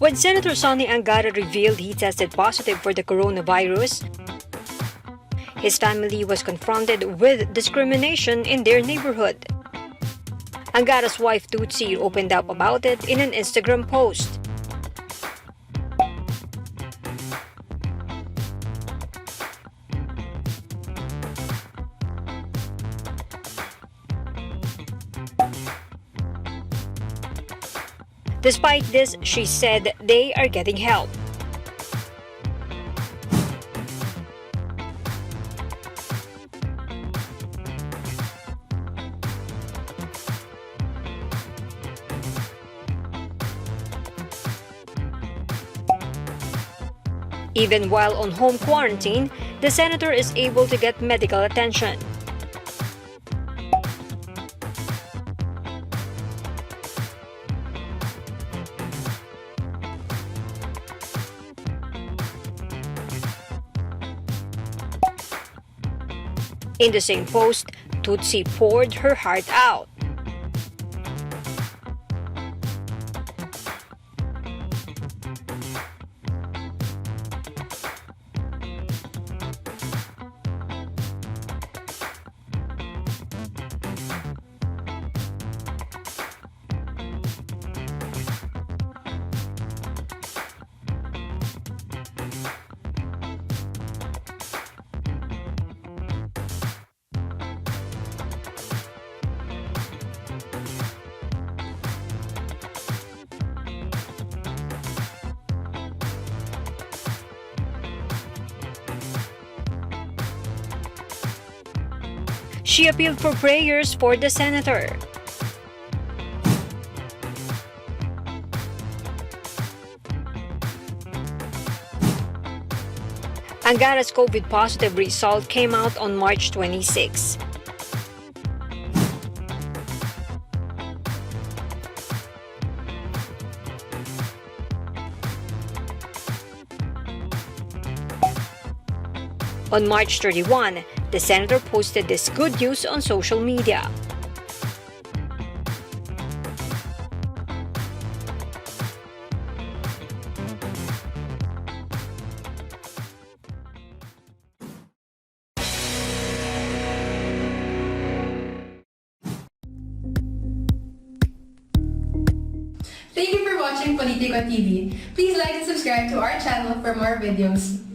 When Senator Sonny Angara revealed he tested positive for the coronavirus, his family was confronted with discrimination in their neighborhood. Angara's wife Tutsi opened up about it in an Instagram post. Despite this, she said they are getting help. Even while on home quarantine, the senator is able to get medical attention. In the same post, Tutsi poured her heart out. She appealed for prayers for the senator. Angara's COVID positive result came out on March 26. On March 31, the senator posted this good news on social media. Thank you for watching Politiko TV. Please like and subscribe to our channel for more videos.